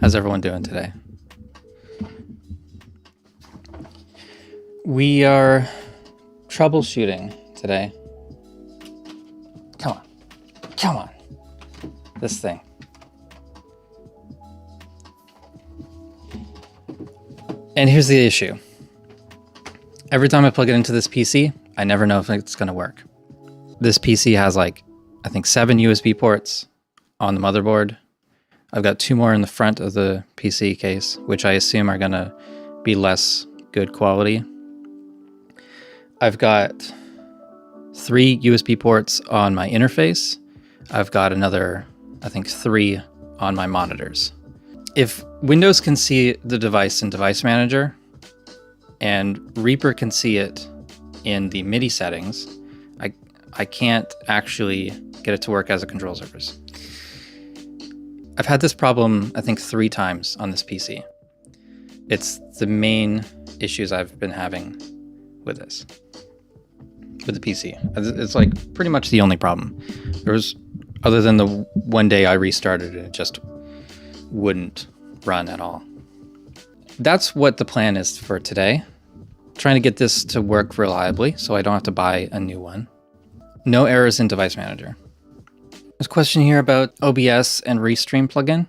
How's everyone doing today? We are troubleshooting today. Come on. This thing. And here's the issue. Every time I plug it into this PC, I never know if it's going to work. This PC has like, I think 7 USB ports on the motherboard. I've got 2 more in the front of the PC case, which I assume are going to be less good quality. I've got 3 USB ports on my interface. I've got another, I think 3 on my monitors. If Windows can see the device in Device Manager and Reaper can see it in the MIDI settings, I can't actually get it to work as a control surface. I've had this problem, I think 3 times on this PC. It's the main issues I've been having with this, with the PC. It's like pretty much the only problem. There was, other than the one day I restarted it, it just wouldn't run at all. That's what the plan is for today. Trying to get this to work reliably so I don't have to buy a new one. No errors in Device Manager. There's a question here about OBS and ReaStream plugin.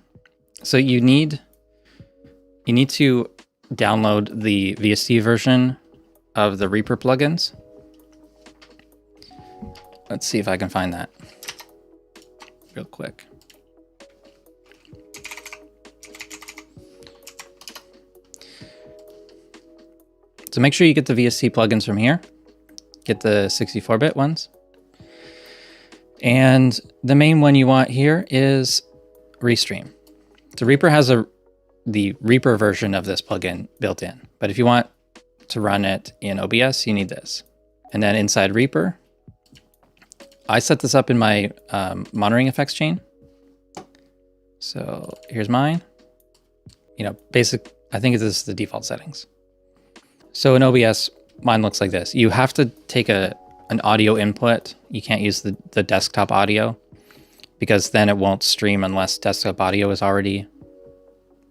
So you need to download the VST version of the Reaper plugins. Let's see if I can find that real quick. So make sure you get the VST plugins from here. Get the 64-bit ones. And the main one you want here is ReaStream. So Reaper has the Reaper version of this plugin built in. But if you want to run it in OBS, you need this. And then inside Reaper, I set this up in my monitoring effects chain. So here's mine. Basic, I think this is the default settings. So in OBS, mine looks like this. You have to take an audio input. You can't use the desktop audio because then it won't stream unless desktop audio is already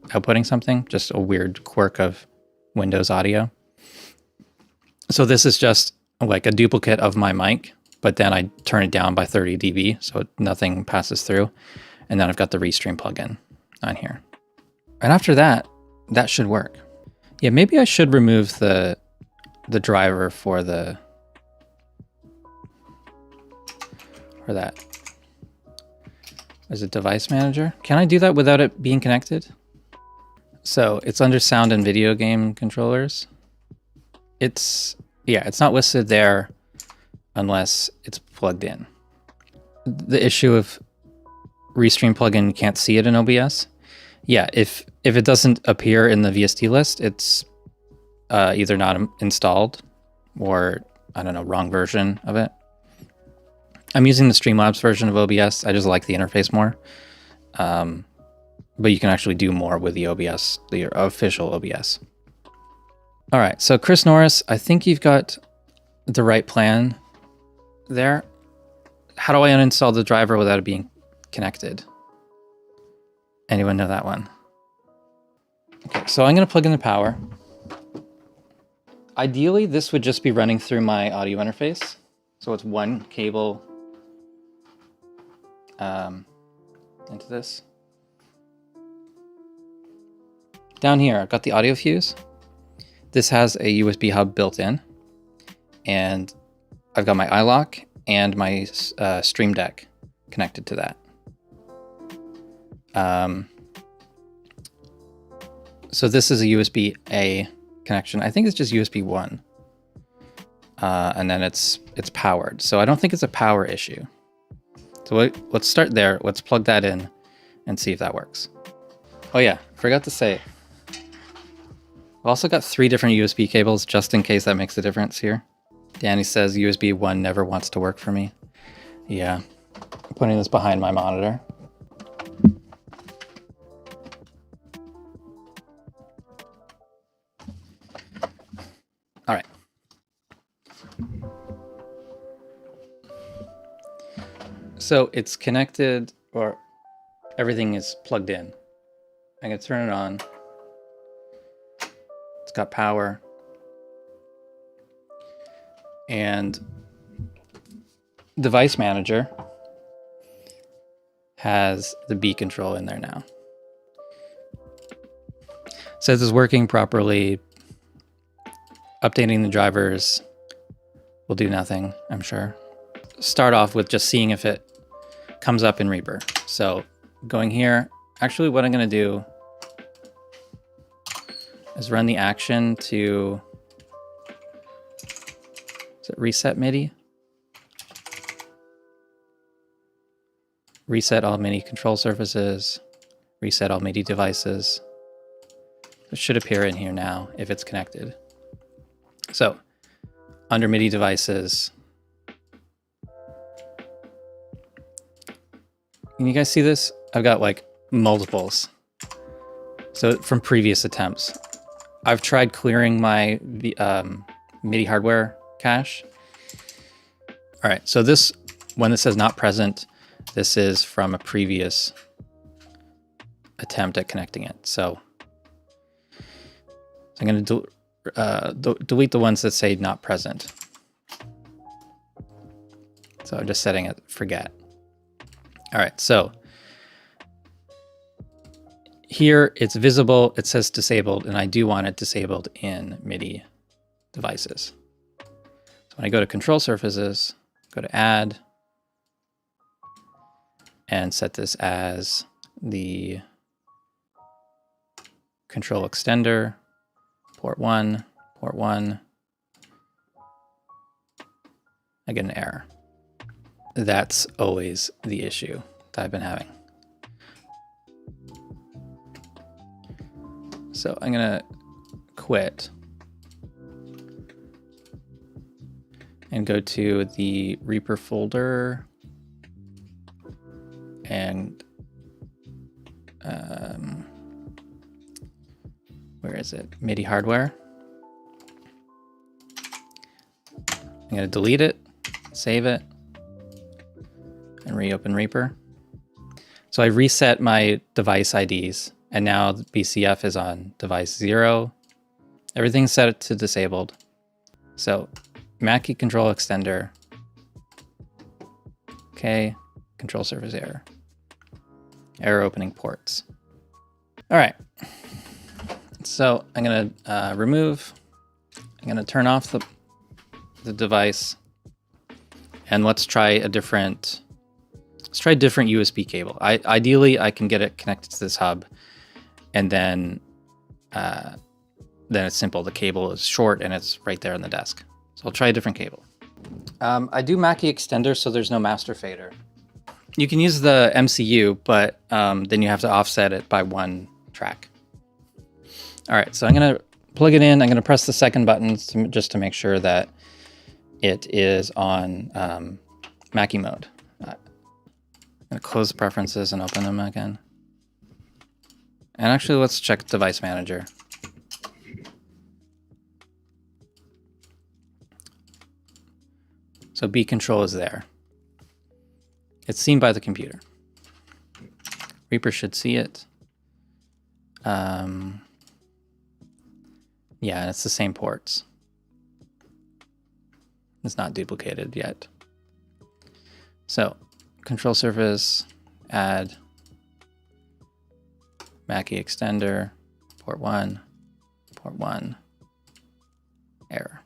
outputting something. Just a weird quirk of Windows audio. So this is just like a duplicate of my mic, but then I turn it down by 30 dB so nothing passes through. And then I've got the ReaStream plugin on here. And after that, that should work. Yeah, maybe I should remove the driver for that. Is it Device Manager? Can I do that without it being connected? So it's under sound and video game controllers. It's not listed there unless it's plugged in. The issue of ReaStream plugin, you can't see it in OBS. Yeah, if it doesn't appear in the VST list, it's either not installed or, I don't know, wrong version of it. I'm using the Streamlabs version of OBS. I just like the interface more. But you can actually do more with the OBS, the official OBS. All right, so Chris Norris, I think you've got the right plan there. How do I uninstall the driver without it being connected? Anyone know that one? Okay, so I'm going to plug in the power. Ideally, this would just be running through my audio interface. So it's one cable into this. Down here, I've got the audio fuse. This has a USB hub built in. And I've got my iLock and my Stream Deck connected to that. So this is a USB-A connection. I think it's just USB 1. And then it's powered. So I don't think it's a power issue. So let's start there. Let's plug that in and see if that works. Oh yeah, forgot to say. I've also got 3 different USB cables just in case that makes a difference here. Danny says USB 1 never wants to work for me. Yeah, I'm putting this behind my monitor. All right. So it's connected, or everything is plugged in. I'm gonna turn it on. It's got power. And device manager has the B control in there now. Says it's working properly. Updating the drivers will do nothing, I'm sure. Start off with just seeing if it comes up in Reaper. So going here, actually what I'm gonna do is run the action to, is it reset MIDI? Reset all MIDI control surfaces, reset all MIDI devices. It should appear in here now if it's connected. So under MIDI devices, can you guys see this? I've got like multiples. So from previous attempts, I've tried clearing my MIDI hardware cache. All right, so this, when this says not present, this is from a previous attempt at connecting it. So I'm going to delete the ones that say not present. So I'm just setting it forget. All right, so here it's visible, it says disabled, and I do want it disabled in MIDI devices. So when I go to control surfaces, go to add, and set this as the control extender, port 1, I get an error. That's always the issue that I've been having. So I'm gonna quit and go to the Reaper folder and where is it? MIDI hardware. I'm gonna delete it, save it, and reopen Reaper. So I reset my device IDs, and now the BCF is on device 0. Everything's set to disabled. So Mackie control extender. Okay, control surface error. Error opening ports. All right. So I'm gonna remove. I'm gonna turn off the device, and let's try a different. Let's try a different USB cable. Ideally, I can get it connected to this hub, and then it's simple. The cable is short, and it's right there on the desk. So I'll try a different cable. I do Mackie extender, so there's no master fader. You can use the MCU, but then you have to offset it by 1 track. All right, so I'm gonna plug it in. I'm gonna press the second button just to make sure that it is on Mackie mode. I'm gonna close the preferences and open them again. And actually, let's check device manager. So B control is there. It's seen by the computer. Reaper should see it. Yeah, and it's the same ports. It's not duplicated yet. So control surface, add Mackie extender, port 1, error.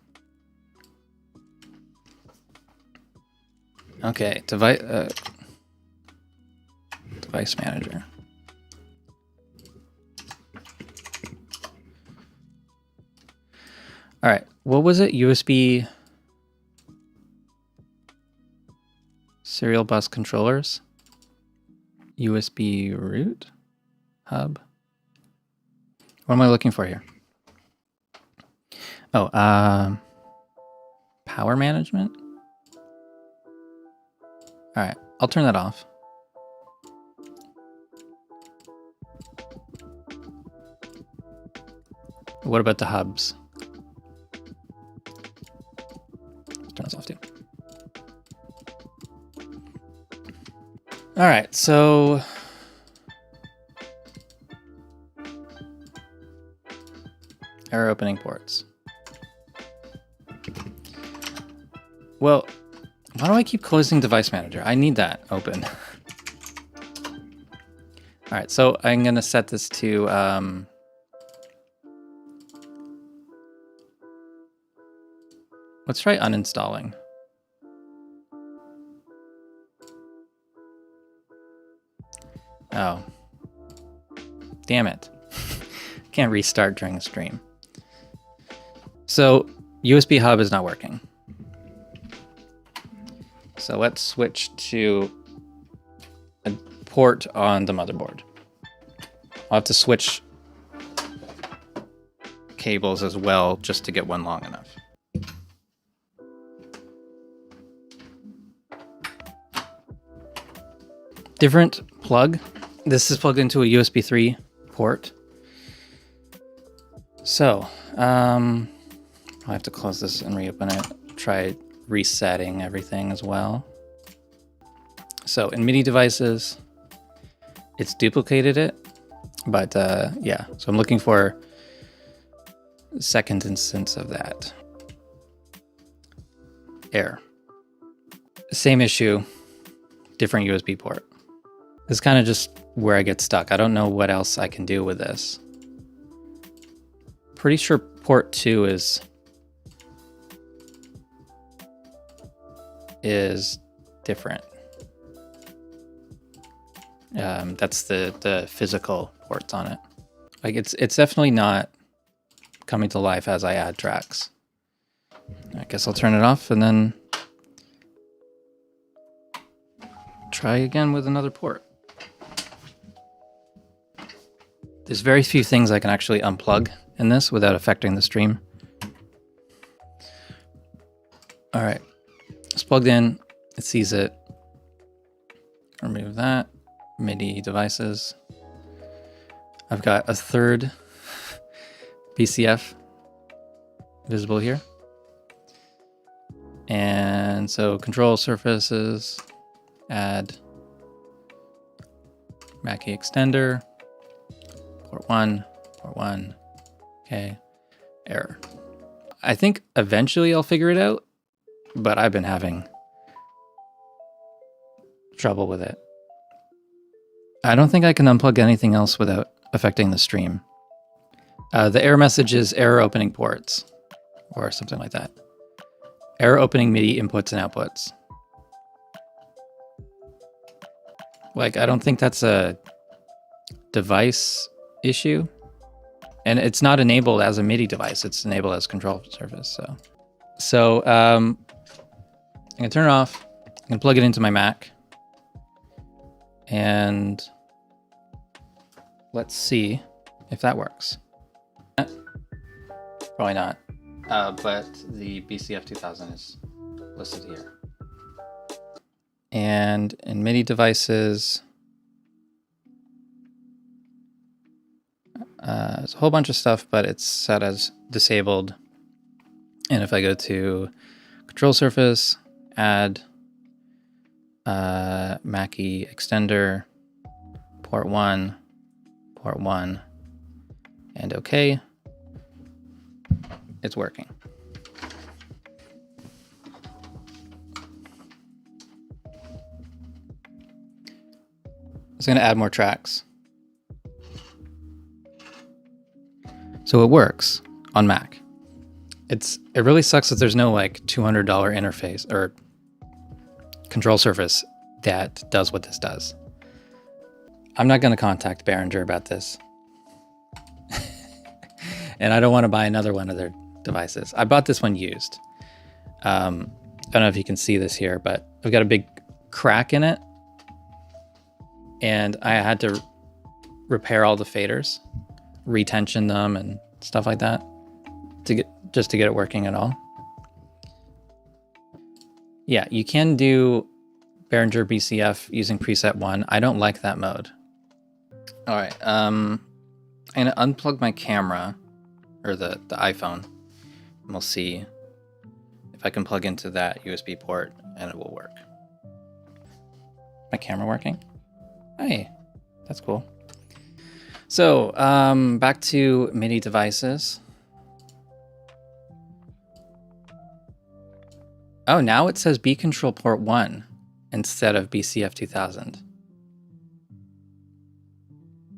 Okay, device manager. All right, what was it? USB serial bus controllers? USB root hub? What am I looking for here? Oh, power management? All right, I'll turn that off. What about the hubs? Turn this off too. All right, so Error opening ports. Well, why do I keep closing device manager? I need that open. All right, so I'm gonna set this to let's try uninstalling. Oh, damn it. Can't restart during the stream. So USB hub is not working. So let's switch to a port on the motherboard. I'll have to switch cables as well just to get one long enough. Different plug. This is plugged into a USB 3 port. So, I'll have to close this and reopen it. Try resetting everything as well. So in MIDI devices, it's duplicated it, but yeah. So I'm looking for a second instance of that. Error. Same issue, different USB port. This is kind of just where I get stuck. I don't know what else I can do with this. Pretty sure port 2 is different. That's the physical ports on it. Like it's definitely not coming to life as I add tracks. I guess I'll turn it off and then try again with another port. There's very few things I can actually unplug in this without affecting the stream. All right, it's plugged in, it sees it. Remove that, MIDI devices. I've got a third BCF visible here. And so control surfaces, add Mackie extender, port 1, okay, error. I think eventually I'll figure it out, but I've been having trouble with it. I don't think I can unplug anything else without affecting the stream. The error message is error opening ports, or something like that. Error opening MIDI inputs and outputs. Like, I don't think that's a device issue. And it's not enabled as a MIDI device, it's enabled as control surface. So I'm gonna turn it off, I'm gonna plug it into my Mac. And let's see if that works. Probably not, but the BCF 2000 is listed here. And in MIDI devices, there's a whole bunch of stuff, but it's set as disabled. And if I go to control surface, add Mackie extender, port 1, and okay, it's working. It's going to add more tracks. So it works on Mac. It really sucks that there's no like $200 interface or control surface that does what this does. I'm not going to contact Behringer about this. And I don't want to buy another one of their devices. I bought this one used. I don't know if you can see this here, but I've got a big crack in it. And I had to repair all the faders, retension them and stuff like that just to get it working at all. Yeah, you can do Behringer BCF using preset 1. I don't like that mode. All right, I'm gonna unplug my camera, or the iPhone, and we'll see if I can plug into that USB port and it will work. My camera working? Hey, that's cool. So back to MIDI devices. Oh, now it says B control port 1 instead of BCF 2000.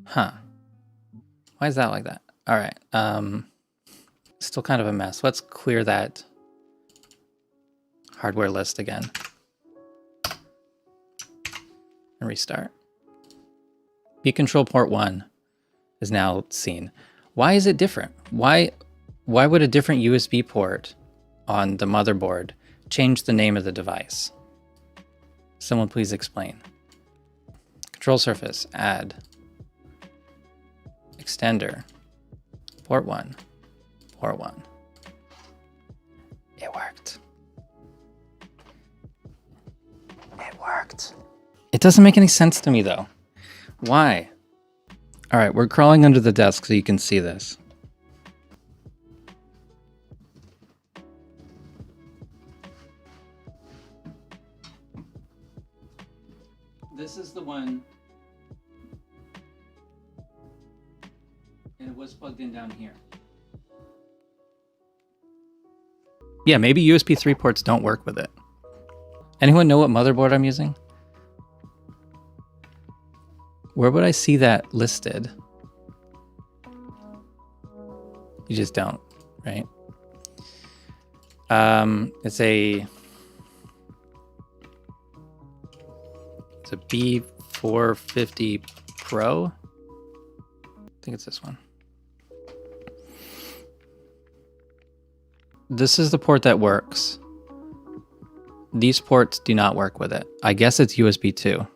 Huh. Why is that like that? All right. Still kind of a mess. Let's clear that hardware list again and restart. B control port 1 is now seen. Why is it different? Why would a different USB port on the motherboard change the name of the device? Someone please explain. Control surface, add. Extender, port 1, port 1. It worked. It worked. It doesn't make any sense to me though. Why? All right, we're crawling under the desk so you can see this. This is the one, and it was plugged in down here. Yeah, maybe USB 3 ports don't work with it. Anyone know what motherboard I'm using? Where would I see that listed? You just don't, right? It's a B450 Pro. I think it's this one. This is the port that works. These ports do not work with it. I guess it's USB 2.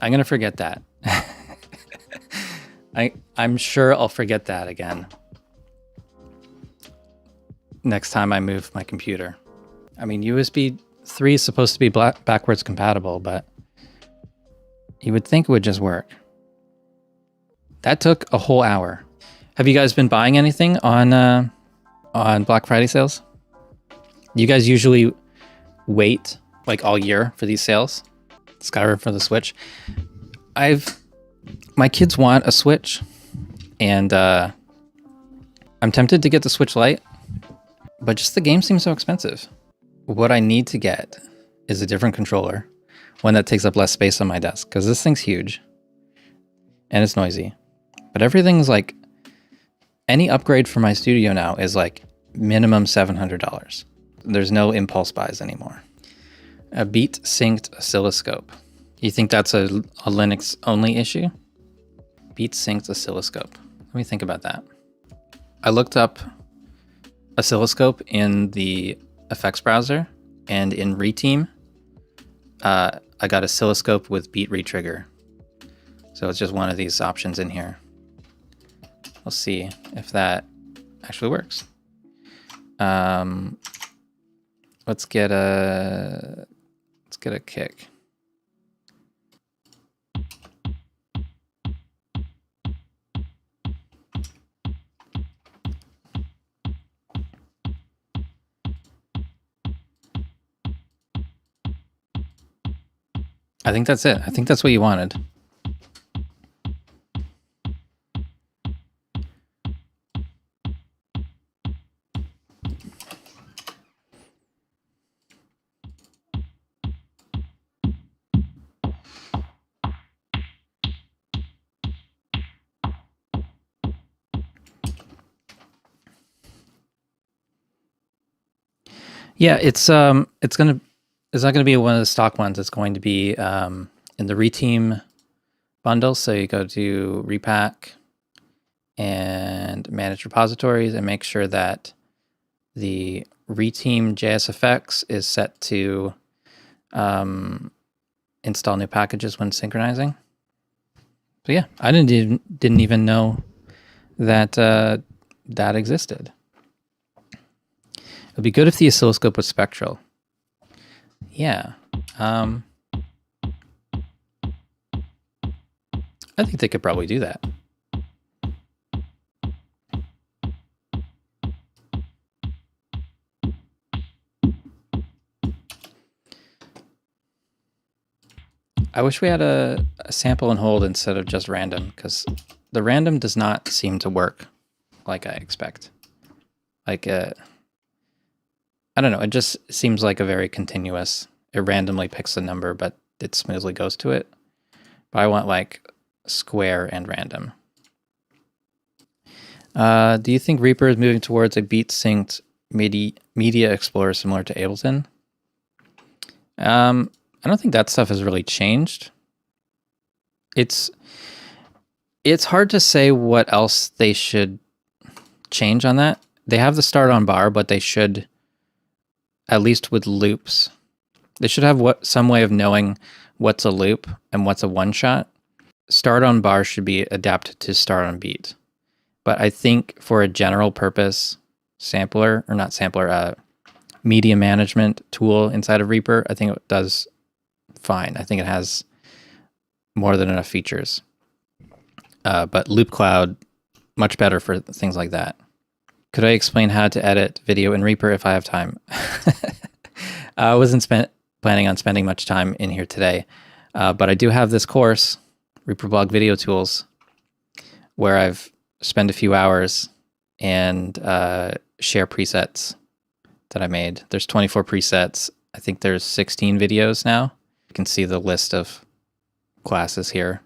I'm gonna forget that. I'm sure I'll forget that again next time I move my computer. I mean, USB 3 is supposed to be backwards compatible, but you would think it would just work. That took a whole hour. Have you guys been buying anything on Black Friday sales? You guys usually wait like all year for these sales? Skyrim for the Switch. My kids want a Switch, and I'm tempted to get the Switch Lite, but just the game seems so expensive. What I need to get is a different controller, one that takes up less space on my desk, because this thing's huge and it's noisy. But everything's like, any upgrade for my studio now is like minimum $700. There's no impulse buys anymore. A beat synched oscilloscope. You think that's a Linux only issue? Beat synched oscilloscope. Let me think about that. I looked up oscilloscope in the effects browser, and in ReaStream, I got oscilloscope with beat retrigger. So it's just one of these options in here. We'll see if that actually works. Let's get a kick. I think that's it. I think that's what you wanted. Yeah, it's not going to be one of the stock ones. It's going to be in the ReaStream bundle. So you go to repack and manage repositories and make sure that the ReaStream JSFX is set to install new packages when synchronizing. So yeah, I didn't even know that that existed. It'd be good if the oscilloscope was spectral. Yeah. I think they could probably do that. I wish we had a sample and hold instead of just random, because the random does not seem to work like I expect. Like I don't know. It just seems like a very continuous, it randomly picks a number, but it smoothly goes to it. But I want like square and random. Do you think Reaper is moving towards a beat synced media explorer similar to Ableton? I don't think that stuff has really changed. It's hard to say what else they should change on that. They have the start on bar, but they should, at least with loops, they should have some way of knowing what's a loop and what's a one shot. Start on bar should be adapted to start on beat. But I think for a general purpose sampler, or not sampler, media management tool inside of Reaper, I think it does fine. I think it has more than enough features. But Loop Cloud, much better for things like that. Could I explain how to edit video in Reaper if I have time? I wasn't planning on spending much time in here today, but I do have this course, Reaper Blog Video Tools, where I've spent a few hours and share presets that I made. There's 24 presets. I think there's 16 videos now. You can see the list of classes here.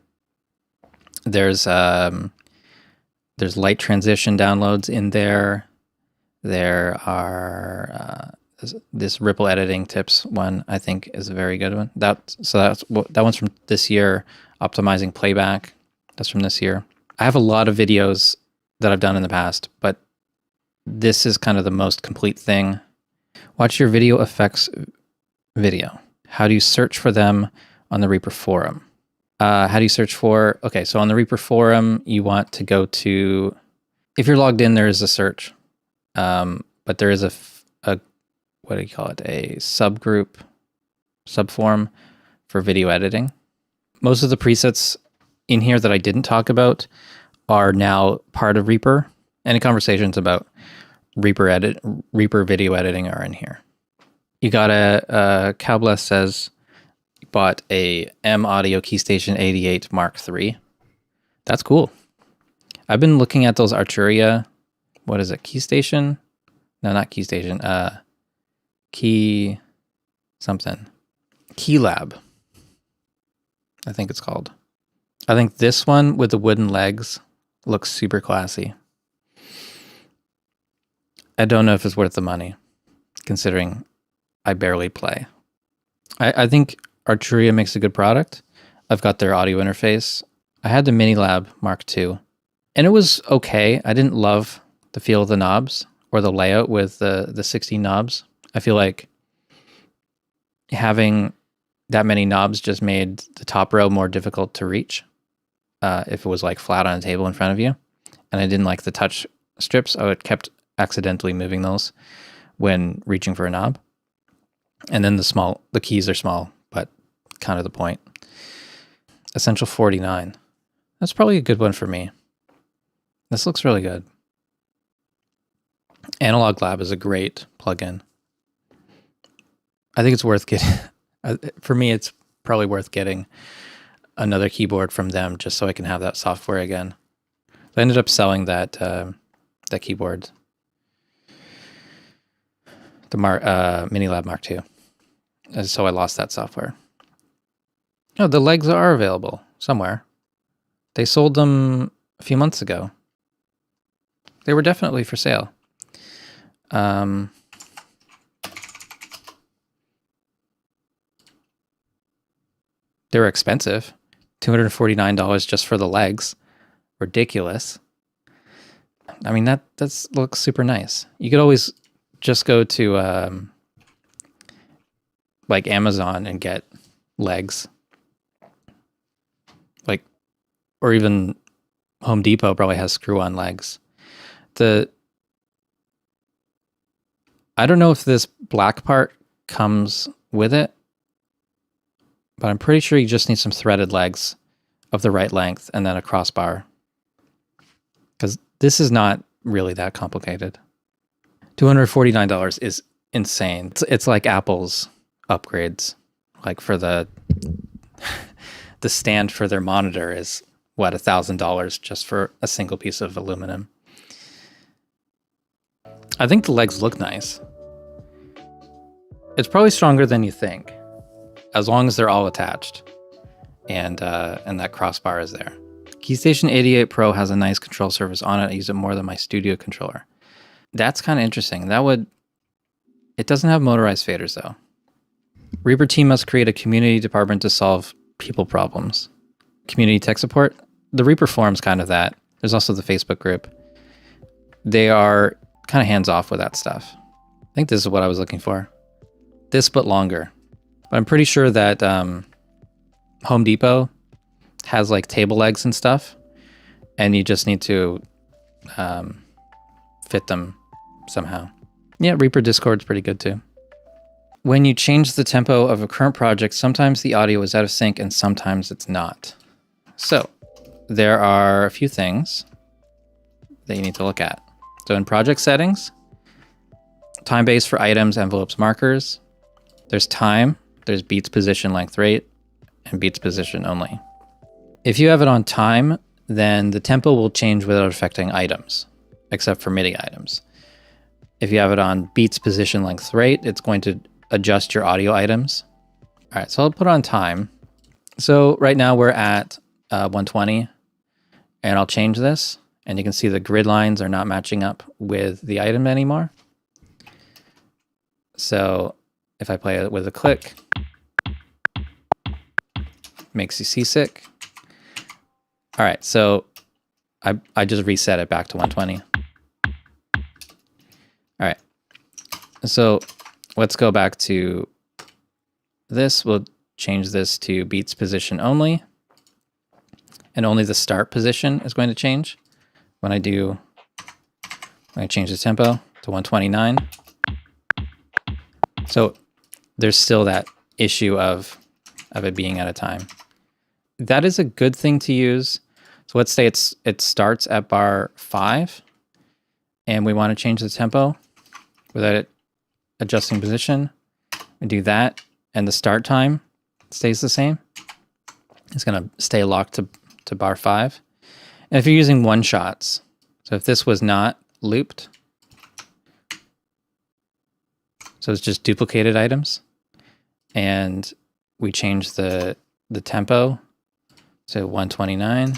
There's light transition downloads in there. There are this ripple editing tips one, I think, is a very good one. That one's from this year. Optimizing playback, that's from this year. I have a lot of videos that I've done in the past, but this is kind of the most complete thing. Watch your video effects video. How do you search for them on the Reaper forum? How do you search for, okay, so on the Reaper forum, you want to go to, if you're logged in, there is a search, but there is a what do you call it? A subgroup, subforum for video editing. Most of the presets in here that I didn't talk about are now part of Reaper. Any conversations about Reaper video editing are in here. You got Cowbless says, bought a M Audio Keystation 88 Mark III. That's cool. I've been looking at those Arturia, what is it, Keystation? No, not Keystation, Key something. Keylab, I think it's called. I think this one with the wooden legs looks super classy. I don't know if it's worth the money, considering I barely play. I think Arturia makes a good product. I've got their audio interface. I had the Minilab Mark II, and it was okay. I didn't love the feel of the knobs or the layout with the 16 knobs. I feel like having that many knobs just made the top row more difficult to reach if it was like flat on a table in front of you. And I didn't like the touch strips. I kept accidentally moving those when reaching for a knob. And then the keys are small, but kind of the point. Essential 49. That's probably a good one for me. This looks really good. Analog Lab is a great plugin. I think it's worth getting. For me, it's probably worth getting another keyboard from them just so I can have that software again. I ended up selling that keyboard, the Minilab Mark II. And so I lost that software. Oh, the legs are available somewhere. They sold them a few months ago. They were definitely for sale. They were expensive. $249 just for the legs. Ridiculous. I mean, that looks super nice. You could always just go to like Amazon and get legs. Like, or even Home Depot probably has screw-on legs. I don't know if this black part comes with it, but I'm pretty sure you just need some threaded legs of the right length and then a crossbar. Because this is not really that complicated. $249 is insane. It's like Apple's upgrades. Like for the stand for their monitor is, what, $1,000 just for a single piece of aluminum. I think the legs look nice. It's probably stronger than you think, as long as they're all attached and that crossbar is there. KeyStation 88 Pro has a nice control surface on it. I use it more than my studio controller. That's kind of interesting. It doesn't have motorized faders though. Reaper team must create a community department to solve people problems. Community tech support. The Reaper forum's kind of that. There's also the Facebook group. They are kind of hands off with that stuff. I think this is what I was looking for. This, but longer. But I'm pretty sure that Home Depot has like table legs and stuff, and you just need to fit them somehow. Yeah, Reaper Discord's pretty good too. When you change the tempo of a current project, sometimes the audio is out of sync and sometimes it's not. So there are a few things that you need to look at. So in project settings, time base for items, envelopes, markers. There's time, there's beats, position, length, rate, and beats, position only. If you have it on time, then the tempo will change without affecting items, except for MIDI items. If you have it on beats, position, length, rate, it's going to adjust your audio items. All right, so I'll put on time. So right now we're at 120, and I'll change this, and you can see the grid lines are not matching up with the item anymore. So if I play it with a click, makes you seasick. All right, so I just reset it back to 120. All right, so let's go back to this. We'll change this to beats, position only, and only the start position is going to change. When I change the tempo to 129. So there's still that issue of it being out of time. That is a good thing to use. So let's say it starts at bar 5, and we want to change the tempo without it adjusting position. We do that, and the start time stays the same. It's going to stay locked to bar 5. And if you're using one-shots, so if this was not looped, so it's just duplicated items, and we change the tempo to 129,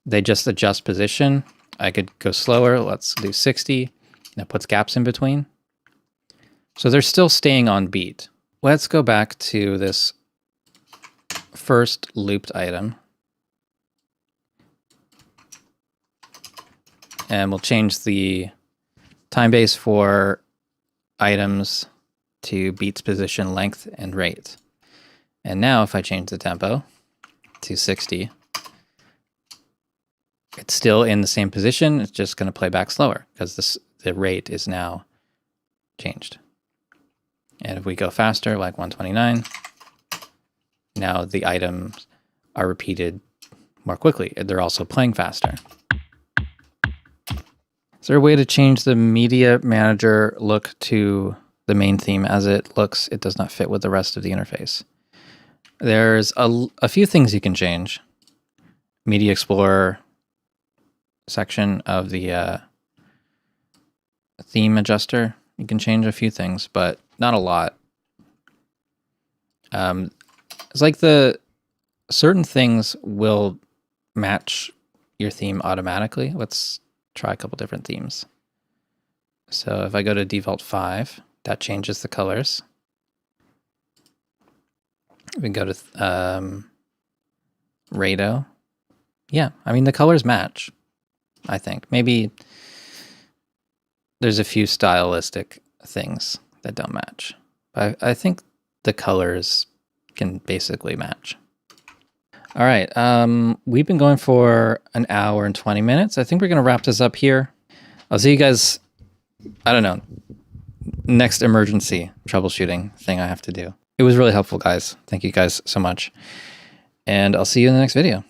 they just adjust position. I could go slower. Let's do 60. That puts gaps in between. So they're still staying on beat. Let's go back to this first looped item. And we'll change the time base for items to beats, position, length, and rate. And now if I change the tempo to 60, it's still in the same position. It's just going to play back slower because the rate is now changed. And if we go faster, like 129, now the items are repeated more quickly. They're also playing faster. Is there a way to change the media manager look to the main theme? As it looks, it does not fit with the rest of the interface. There's a few things you can change. Media Explorer section of the theme adjuster. You can change a few things, but not a lot. It's like certain things will match your theme automatically. Let's try a couple different themes. So if I go to default 5, that changes the colors. We can go to Rado. Yeah, I mean the colors match, I think. Maybe there's a few stylistic things that don't match. But I think the colors can basically match. All right, we've been going for an hour and 20 minutes. I think we're gonna wrap this up here. I'll see you guys, I don't know, next emergency troubleshooting thing I have to do. It was really helpful, guys. Thank you guys so much. And I'll see you in the next video.